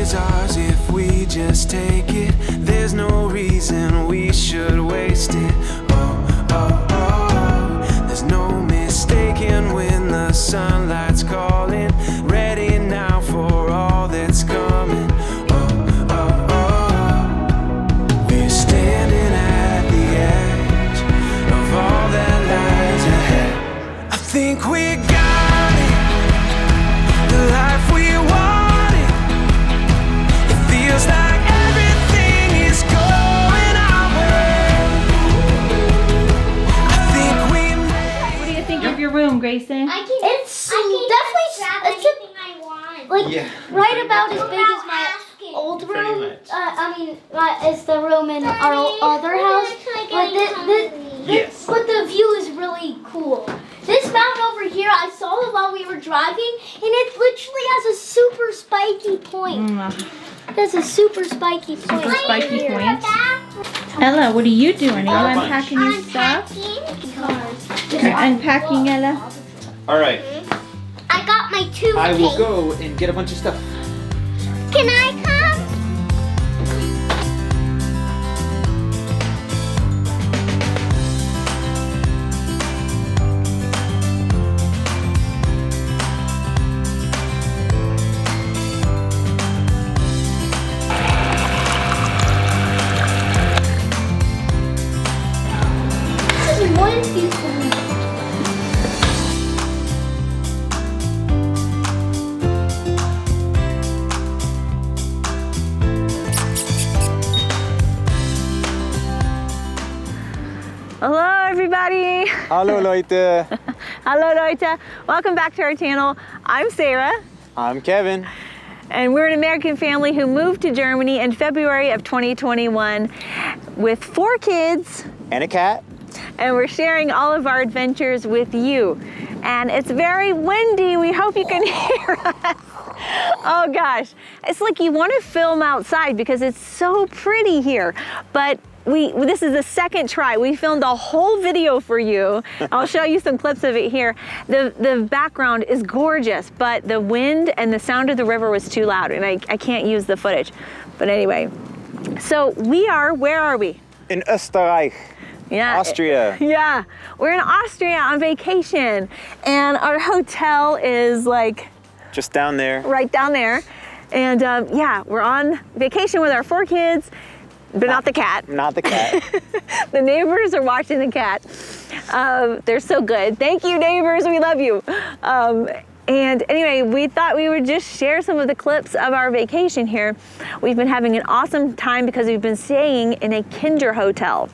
is ours if we just take it. There's no reason we should waste it. Oh, oh, oh. There's no mistaking when the sunlight's calling. Ready now for all that's coming. Oh, oh, oh. We're standing at the edge of all that lies ahead. I think we got it, the life we wanted. It feels like everything is going our way. I think we made. What do you think of your room, Grayson? It's definitely right about as big as my old room. It's the room in our other house. But the view is really cool. This mountain over here, I saw it while we were driving, and it literally has a super spiky point. There's a super spiky point. Super spiky point. Ella, what are you doing? Are you unpacking your stuff? You're unpacking, Ella? All right. I got my toothpaste. I will go and get a bunch of stuff. Can I come? This is one piece for me. Hello, everybody. Hallo Leute. Hello, Leute. Welcome back to our channel. I'm Sarah, I'm Kevin. and we're an American family who moved to Germany in February of 2021 with 4 kids, And a cat. and we're sharing all of our adventures with you. And it's very windy. We hope you can hear us. Oh gosh, it's like you want to film outside because it's so pretty here, but this is the second try. We filmed a whole video for you. I'll show you some clips of it here. The background is gorgeous, but the wind and the sound of the river was too loud, and I can't use the footage. But anyway, so where are we? In Österreich. Yeah. Austria. Yeah, we're in Austria on vacation, and our hotel is like Just down there. right down there. And yeah, we're on vacation with our 4 kids, but not the cat. Not the cat. The neighbors are watching the cat. They're so good. Thank you, neighbors. We love you. And anyway, we thought we would just share some of the clips of our vacation here. We've been having an awesome time because we've been staying in a Kinderhotel.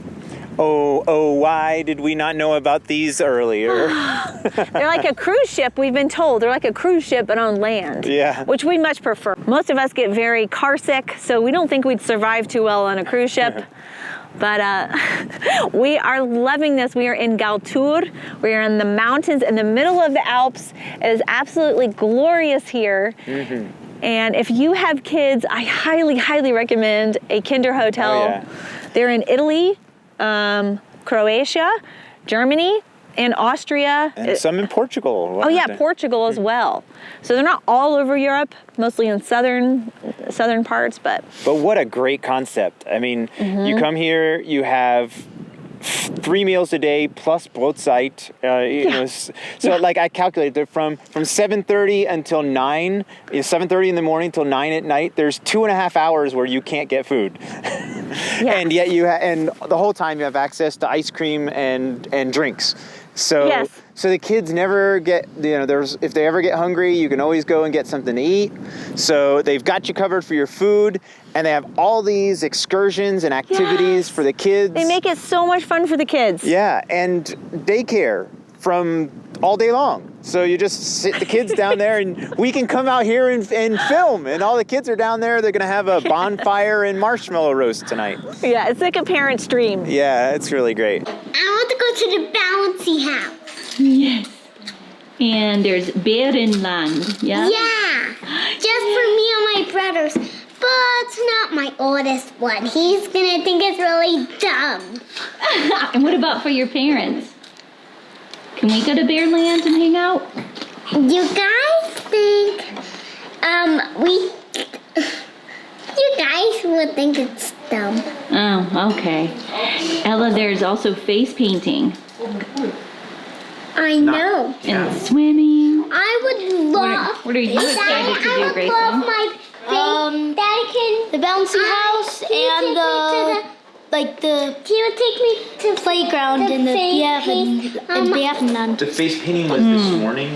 Oh, why did we not know about these earlier? They're like a cruise ship, we've been told. They're like a cruise ship, but on land. Yeah. Which we much prefer. Most of us get very car sick, so we don't think we'd survive too well on a cruise ship. But we are loving this. We are in Galtür. We are in the mountains in the middle of the Alps. It is absolutely glorious here. And if you have kids, I highly, highly recommend a Kinderhotel. Oh, yeah. They're in Italy, Croatia, Germany, and Austria. And some in Portugal. Oh yeah, Portugal as well. So they're not all over Europe, mostly in southern parts, but what a great concept. I mean, you come here, you have 3 meals a day plus Brotzeit. You know, so like I calculated from 7:30 until 9, 7:30 in the morning till 9 at night. There's 2.5 hours where you can't get food, and yet and the whole time you have access to ice cream and drinks. So so the kids never get, if they ever get hungry, you can always go and get something to eat. So they've got you covered for your food, and they have all these excursions and activities for the kids. they make it so much fun for the kids. Yeah, and daycare from all day long. So you just sit the kids down there, and we can come out here and film, and all the kids are down there. They're gonna have a bonfire and marshmallow roast tonight. Yeah, it's like a parent's dream. Yeah, it's really great. I want to go to the bouncy house. Yes. And there's Bärenland, yeah? Yeah, just for me and my brothers. But not my oldest one. He's gonna think it's really dumb. And what about for your parents? Can we go to Bärenland and hang out? You guys think think it's dumb. Oh, okay. Ella, there's also face painting I know. and swimming. I would love. What are you excited to do, I would Grayson? love my Daddy can the bouncy house and the. He would take me to playground and the bathroom. The face painting was this morning.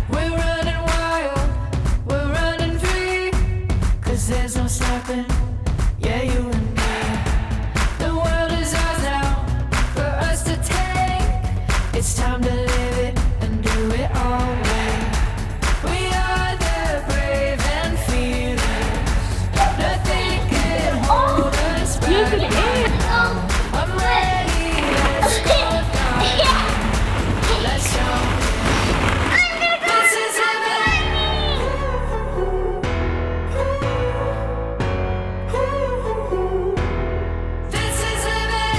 We're running wild, we're running free, 'cause there's no stopping, yeah, you and me. The world is ours now, for us to take. It's time to live it and do it our way. We are the brave and fearless. Nothing can hold us back. I'm ready, let's go down. Let's jump. This is heaven. This is heaven.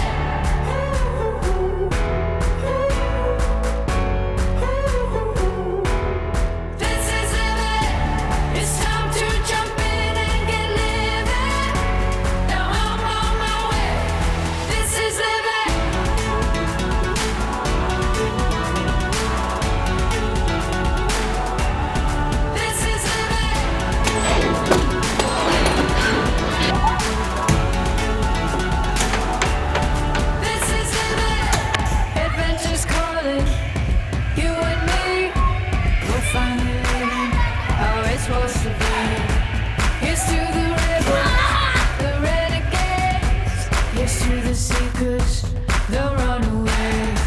This is heaven. It's time to jump in and get living. Now I'm on my way. This is living. This is living. This is living. Adventure's calling. You and me. We're finally living how it's supposed to be. Here's to the rebels, the renegades. Here's to the seekers, the runaways.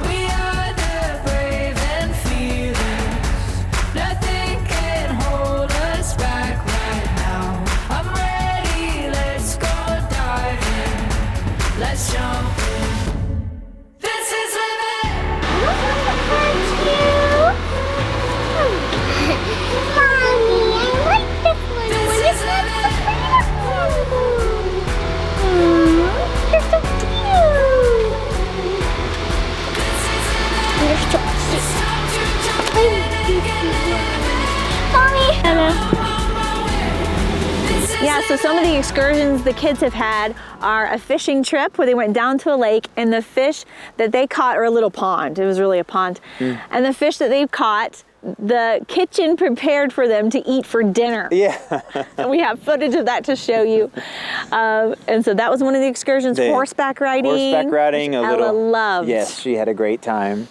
We are the brave and fearless. Nothing can hold us back right now. I'm ready, let's go diving. Let's jump in. This is living. Mommy, I like this one. This is living. They're so cute. This is living. They're so It's time to jump in and get living. Mommy. Yeah, so some of the excursions the kids have had are a fishing trip where they went down to a lake, and the fish that they caught, or a little pond, it was really a pond, and the fish that they caught, the kitchen prepared for them to eat for dinner. Yeah. And we have footage of that to show you. And so that was one of the excursions. Horseback riding. Horseback riding, which a Ella little. loved. Yes, she had a great time.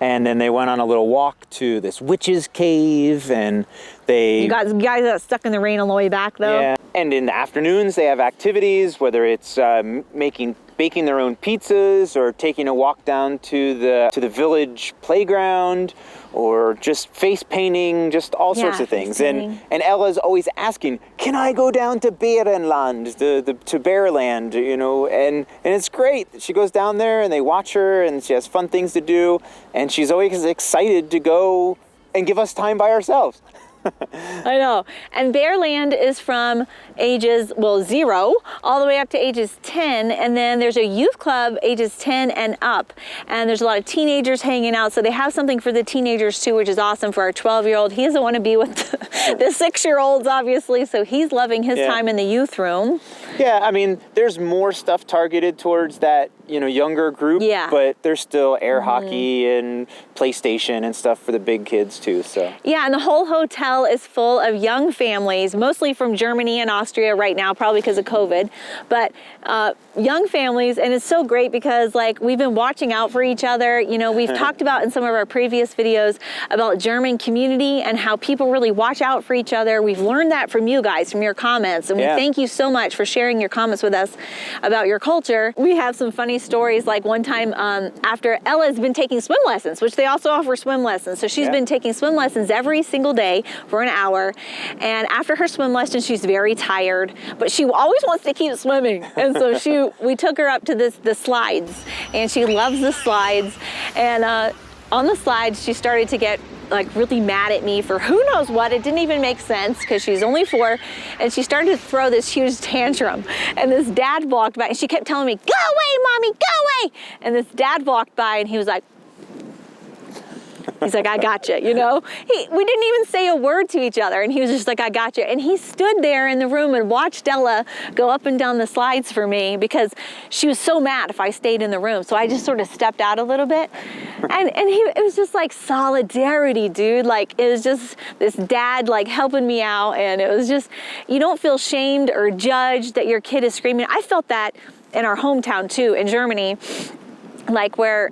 And then they went on a little walk to this witch's cave, and they. You guys got stuck in the rain on the way back, though. Yeah. And in the afternoons, they have activities, whether it's baking their own pizzas, or taking a walk down to the village playground, or just face painting, just all sorts of things. face painting. And Ella's always asking, "Can I go down to Berenland, to Bearland?" You know, and it's great. She goes down there, and they watch her, and she has fun things to do, and she's always excited to go and give us time by ourselves. I know. And Bearland is from ages, 0 all the way up to ages 10. And then there's a youth club ages 10 and up. And there's a lot of teenagers hanging out. So they have something for the teenagers too, which is awesome for our 12-year-old. He doesn't want to be with the 6-year-olds, obviously. So he's loving his time in the youth room. Yeah, I mean, there's more stuff targeted towards that, younger group. Yeah. But there's still air hockey and PlayStation and stuff for the big kids too. So. Yeah, and the whole hotel is full of young families, mostly from Germany and Austria right now, probably because of COVID, but young families, and it's so great because we've been watching out for each other. We've talked about in some of our previous videos about German community and how people really watch out for each other. We've learned that from you guys, from your comments, and we thank you so much for sharing your comments with us about your culture. We have some funny stories, like one time after Ella's been taking swim lessons, which they also offer swim lessons. So she's been taking swim lessons every single day for an hour. And after her swim lesson, she's very tired, but she always wants to keep swimming. And so we took her up to the slides, and she loves the slides. And on the slides, she started to get really mad at me for who knows what. It didn't even make sense because she's only 4, and she started to throw this huge tantrum. And this dad walked by, and she kept telling me, "Go away, mommy, go away!" And this dad walked by, and he was like, He's like, I gotcha, you know? We didn't even say a word to each other, and he was just like, I gotcha. And he stood there in the room and watched Ella go up and down the slides for me because she was so mad if I stayed in the room. So I just sort of stepped out a little bit. And it was just like solidarity, dude. Like, it was just this dad like helping me out, and it was just, you don't feel shamed or judged that your kid is screaming. I felt that in our hometown too, in Germany, like where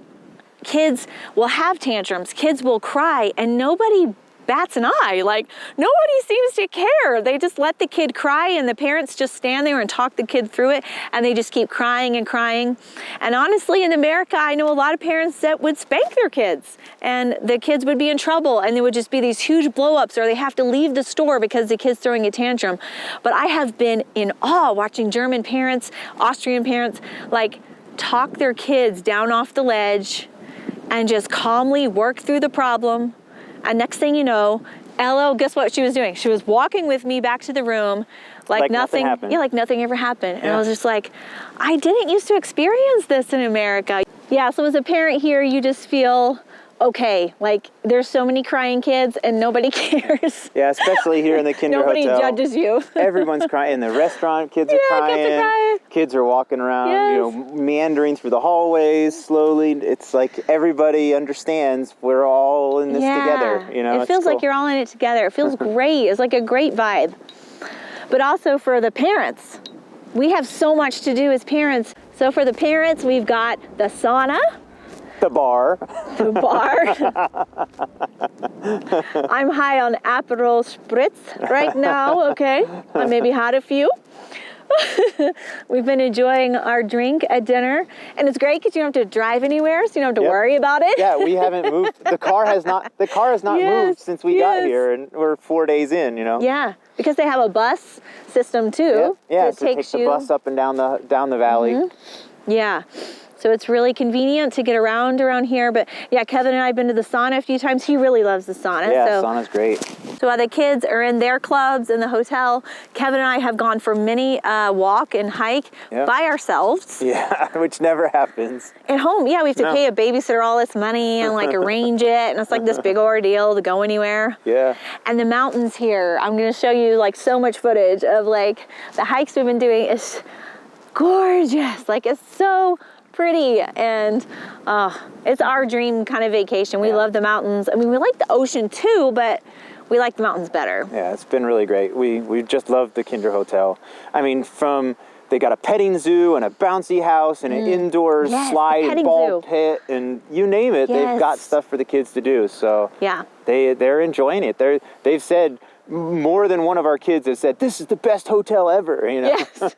kids will have tantrums, kids will cry, and nobody bats an eye. Like, nobody seems to care. They just let the kid cry, and the parents just stand there and talk the kid through it, and they just keep crying and crying. And honestly, in America, I know a lot of parents that would spank their kids, and the kids would be in trouble, and there would just be these huge blow-ups, or they have to leave the store because the kid's throwing a tantrum. But I have been in awe watching German parents, Austrian parents, like, talk their kids down off the ledge and just calmly work through the problem. And next thing you know, Ella, guess what she was doing? She was walking with me back to the room like nothing happened. Yeah, like nothing ever happened. And I was just like, I didn't used to experience this in America. Yeah, so as a parent here, you just feel okay. Like, there's so many crying kids and nobody cares. Yeah, especially here in the Kinderhotel. Nobody judges you. Everyone's crying. In the restaurant, kids are crying. Kids are crying. Kids are walking around, you know, meandering through the hallways slowly. It's like everybody understands we're all in this together. You know, it feels like you're all in it together. It feels great. It's like a great vibe. But also for the parents, we have so much to do as parents. So for the parents, we've got the sauna. The bar. The bar. I'm high on Aperol Spritz right now, okay? I maybe had a few. We've been enjoying our drink at dinner, and it's great because you don't have to drive anywhere, so you don't have to worry about it. Yeah, we haven't moved. The car has not moved since we got here, and we're 4 days in, you know. Yeah, because they have a bus system too. Yeah, so it takes the bus up and down the valley. Mm-hmm. Yeah. So it's really convenient to get around here. But yeah, Kevin and I have been to the sauna a few times. He really loves the sauna. Yeah, sauna's great. So while the kids are in their clubs in the hotel, Kevin and I have gone for many walk and hike by ourselves. Yeah, which never happens. At home, yeah, we have to pay a babysitter all this money and like arrange it. And it's like this big ordeal to go anywhere. Yeah. And the mountains here, I'm going to show you like so much footage of like the hikes we've been doing. It's gorgeous. Like, it's so pretty, and it's our dream kind of vacation. We love the mountains. I mean, we like the ocean too, but we like the mountains better. Yeah, it's been really great. We just love the Kinderhotel. I mean, they got a petting zoo and a bouncy house and an indoor slide and ball pit, and you name it, they've got stuff for the kids to do. So yeah, they're enjoying it. They've said, more than one of our kids has said, this is the best hotel ever, you know? Yes.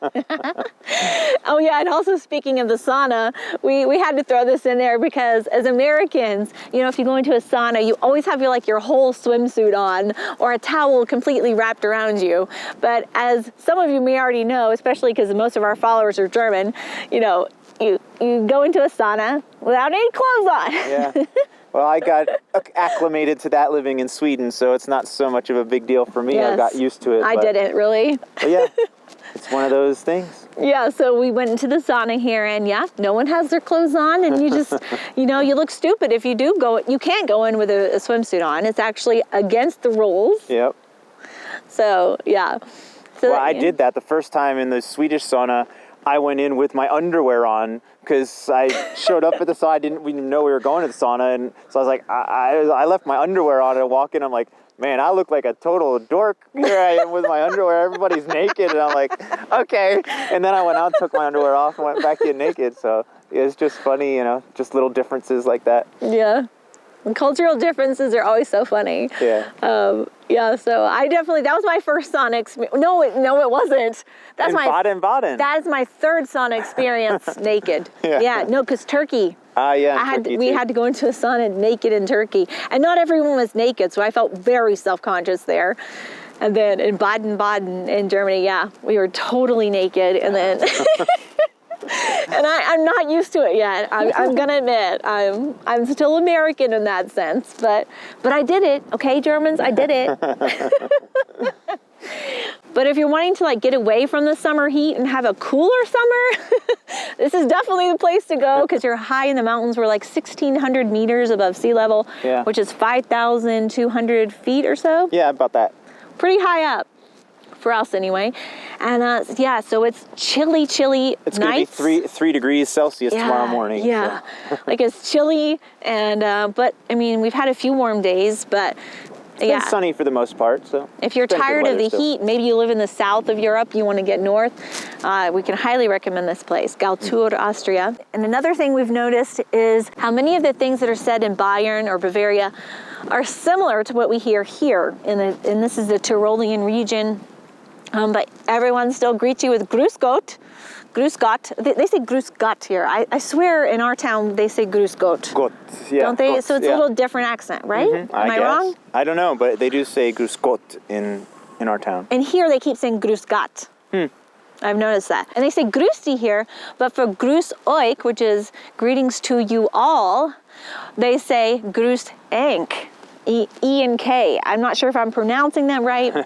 Oh yeah, and also speaking of the sauna, we had to throw this in there because as Americans, you know, if you go into a sauna, you always have your whole swimsuit on or a towel completely wrapped around you. But as some of you may already know, especially because most of our followers are German, you know, you go into a sauna without any clothes on. Yeah. Well, I got acclimated to that living in Sweden, so it's not so much of a big deal for me. Yes. I got used to it. I didn't really. But yeah, it's one of those things. Yeah, so we went into the sauna here, and no one has their clothes on, and you just, you know, you look stupid if you do go. You can't go in with a swimsuit on. It's actually against the rules. Yep. So, yeah. So, I did that the first time in the Swedish sauna. I went in with my underwear on because I showed up at the sauna. We didn't know we were going to the sauna, and so I was like, I left my underwear on and walk in. I'm like, man, I look like a total dork. Here I am with my underwear. Everybody's naked, and I'm like, okay. And then I went out, took my underwear off, and went back in naked. So it's just funny, you know, just little differences like that. Yeah. And cultural differences are always so funny. Yeah. Yeah, so I definitely, that was my first sauna experience. No, it wasn't. That's Baden-Baden. That is my third sauna experience naked. Yeah, no, because Turkey. We had to go into a sauna naked in Turkey. And not everyone was naked, so I felt very self-conscious there. And then in Baden-Baden in Germany, we were totally naked. And then... And I'm not used to it yet. I'm gonna admit I'm still American in that sense, but I did it. Okay, Germans, I did it. But if you're wanting to like get away from the summer heat and have a cooler summer, this is definitely the place to go because you're high in the mountains. We're like 1,600 meters above sea level, which is 5,200 feet or so. Yeah, about that. Pretty high up for us anyway. And yeah, so it's chilly It's going to be 3 degrees Celsius tomorrow morning. Yeah, so. like it's chilly and, but I mean, we've had a few warm days, but It's sunny for the most part, so. If you're tired of the heat, maybe you live in the south of Europe, you want to get north, we can highly recommend this place, Galtür, Austria. And another thing we've noticed is how many of the things that are said in Bayern or Bavaria are similar to what we hear here, and this is the Tyrolean region, but everyone still greets you with Grüß Gott. Grüß Gott. They say Grüß Gott here. I swear in our town they say Grüß Gott. Gott, yeah. Don't they? Gott, so it's a little different accent, right? Mm-hmm. Am I guess. wrong? I don't know, but they do say Grüß Gott in our town. And here they keep saying Grüß Gott. I've noticed that. And they say Grüß dich here, but for Grüß euch, which is greetings to you all, they say Grüß enk. E and K. I'm not sure if I'm pronouncing that right,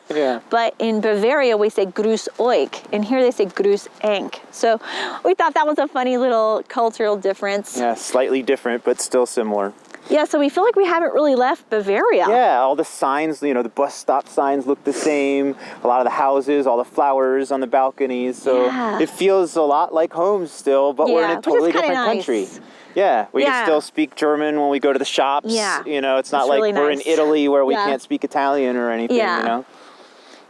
but in Bavaria we say Grüß euch, and here they say Grüß enk. So we thought that was a funny little cultural difference. Yeah, slightly different, but still similar. Yeah, so we feel like we haven't really left Bavaria. Yeah, all the signs, the bus stop signs look the same. A lot of the houses, all the flowers on the balconies. So it feels a lot like home still, but we're in a totally different country. Yeah, we can still speak German when we go to the shops. Yeah. It's not like we're in Italy where we can't speak Italian or anything,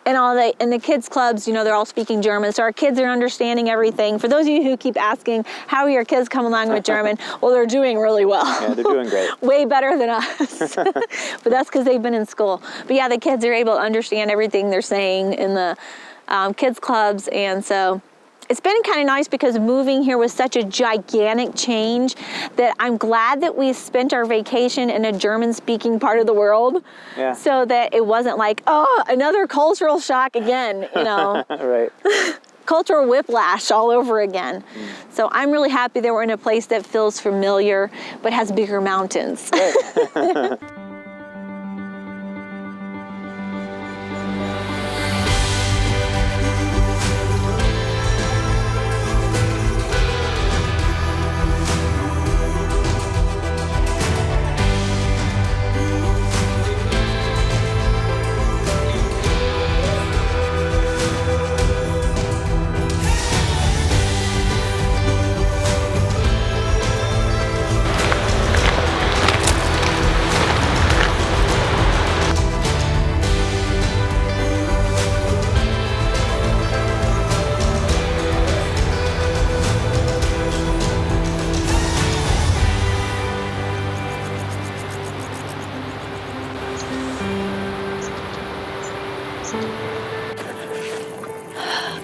And the kids clubs, they're all speaking German, so our kids are understanding everything. For those of you who keep asking, how are your kids coming along with German? Well, they're doing really well. Yeah, they're doing great. Way better than us. But that's because they've been in school. But yeah, the kids are able to understand everything they're saying in the kids clubs, and so it's been kind of nice because moving here was such a gigantic change that I'm glad that we spent our vacation in a German-speaking part of the world, so that it wasn't like, oh, another cultural shock again, Right. Cultural whiplash all over again. So I'm really happy that we're in a place that feels familiar but has bigger mountains. Right.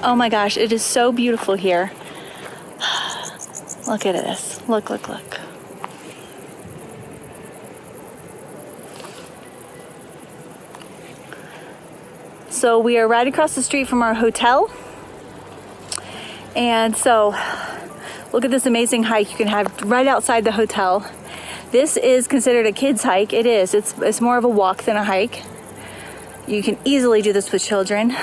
Oh my gosh, it is so beautiful here. Look at this. Look. So we are right across the street from our hotel. And so look at this amazing hike you can have right outside the hotel. This is considered a kid's hike. It is. It's more of a walk than a hike. You can easily do this with children.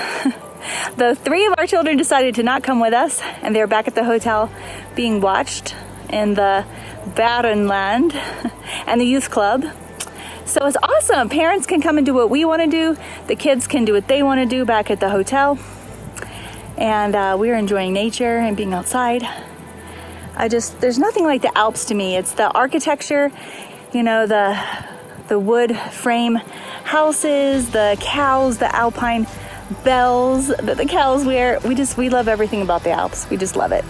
The 3 of our children decided to not come with us, and they're back at the hotel being watched in the Badenland and the youth club. So it's awesome. Parents can come and do what we want to do. The kids can do what they want to do back at the hotel. And we're enjoying nature and being outside. There's nothing like the Alps to me. It's the architecture, the wood frame houses, the cows, the alpine bells that the cows wear. We love everything about the Alps. We just love it.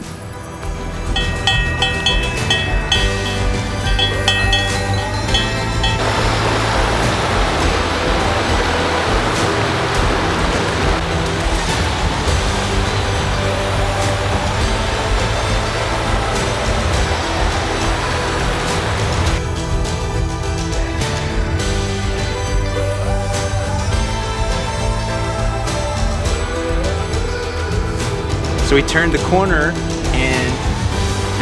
So we turned the corner and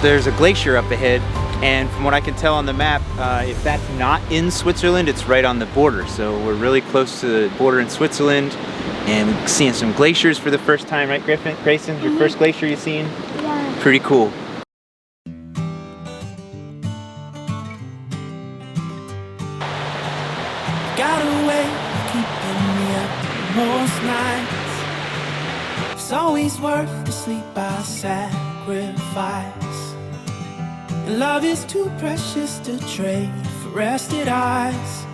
there's a glacier up ahead, and from what I can tell on the map, if that's not in Switzerland, it's right on the border. So we're really close to the border in Switzerland, And we're seeing some glaciers for the first time, right, Grayson? Your first glacier you've seen? Yeah. Pretty cool. Got a way of keeping me up most nights. It's always worth the sleep I sacrifice. And love is too precious to trade for rested eyes.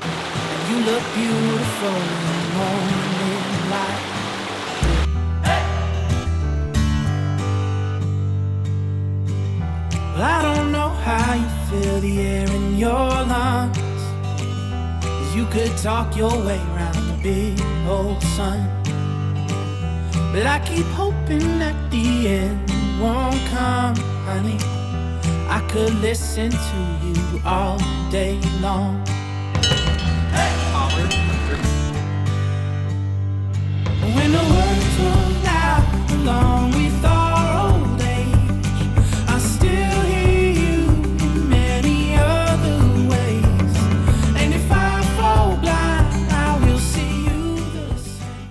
And you look beautiful in the morning light. Well, I don't know how you feel the air in your lungs. You could talk your way around the big old sun. But I keep hoping that the end won't come, honey. I could listen to you all day long. When the words roll out along with our old age, I still hear you in many other ways. And if I fall blind, I will see you the same.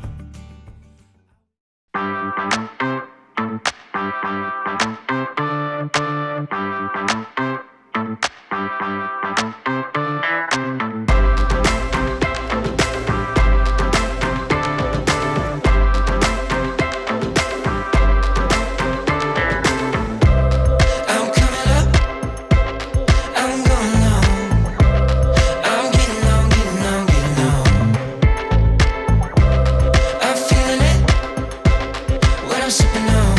I'm coming up, I'm going on. I'm getting on, getting on, getting on. I'm feeling it when I'm sipping on.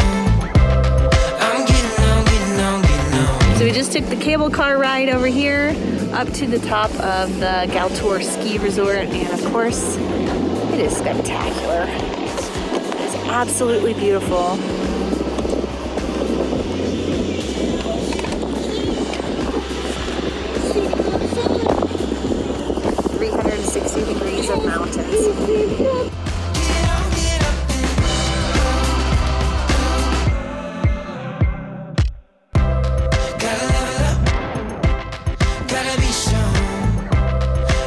I'm getting on, getting on, getting on. So we just took the cable car ride over here up to the top of the Galtür ski resort, and of course, it is spectacular. It's absolutely beautiful. 360 degrees of mountains. Gotta level up, gotta be strong.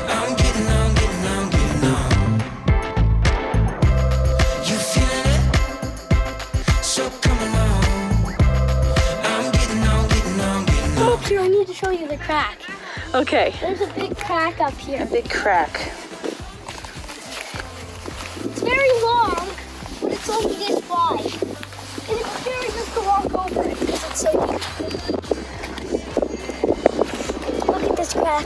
I'm getting on, getting on, getting on. You feeling it? So come along. I'm getting on, getting on, getting on. Up here, I need to show you the crack. Okay, There's a big crack up here. big crack. It's very long, but it's only this wide. And it's scary just to walk over it because it's so deep. Look at this crack.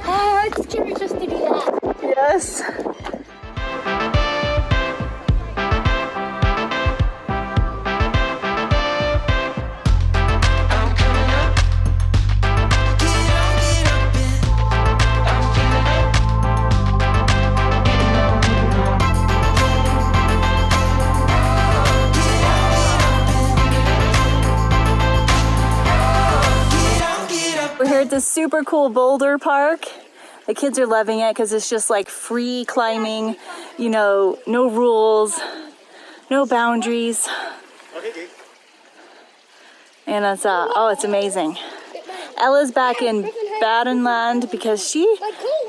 Ah, it's scary just to do that. Yes. I'm coming up. Get on, get up and I'm feeling it. Get up. We're here at this super cool boulder park. The kids are loving it because it's just like free climbing, you know, no rules, no boundaries. And it's it's amazing. Ella's back in Badenland because she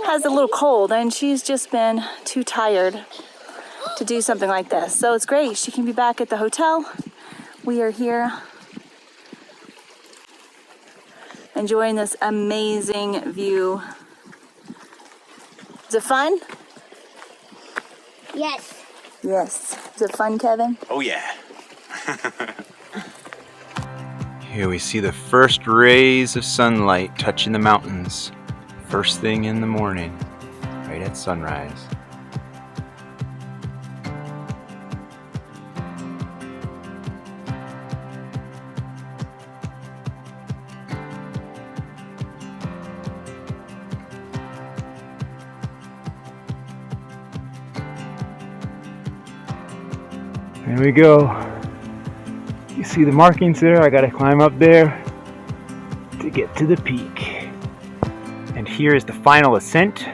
has a little cold and she's just been too tired to do something like this. So it's great. She can be back at the hotel. We are here enjoying this amazing view. Is it fun? Yes. Yes. Is it fun, Kevin? Oh yeah. Here we see the first rays of sunlight touching the mountains. First thing in the morning, right at sunrise. There we go. You see the markings there? I gotta climb up there to get to the peak. And here is the final ascent.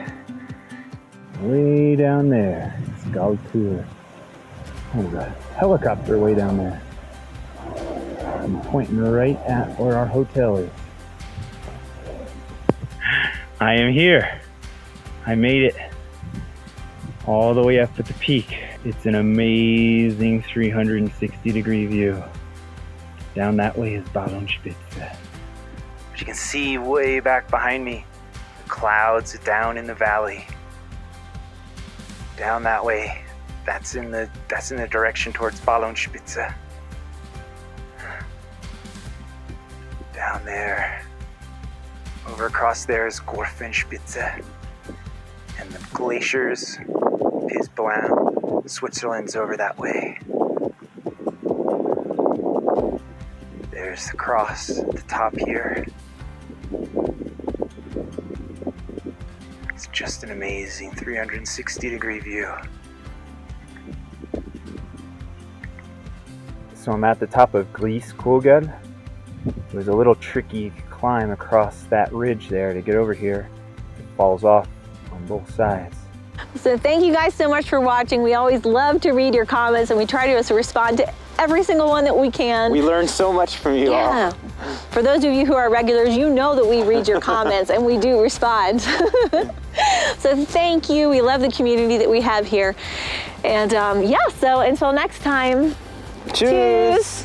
Way down there. It's Galtür. There's a helicopter way down there. I'm pointing right at where our hotel is. I am here. I made it. all the way up at the peak. It's an amazing 360-degree view. Down that way is Ballunspitze. But you can see way back behind me, the clouds down in the valley. Down that way, that's in the direction towards Ballunspitze. Down there, over across there is Gorfenspitze. And the glaciers is Blanc. Switzerland's over that way. There's the cross at the top here. It's just an amazing 360-degree view. So I'm at the top of Gleeskugeln. It was a little tricky climb across that ridge there to get over here. It falls off on both sides. So thank you guys so much for watching. We always love to read your comments and we try to respond to every single one that we can. We learned so much from you all. For those of you who are regulars, you know that we read your comments and we do respond. So thank you. We love the community that we have here. And yeah, so until next time. Cheers. Cheers.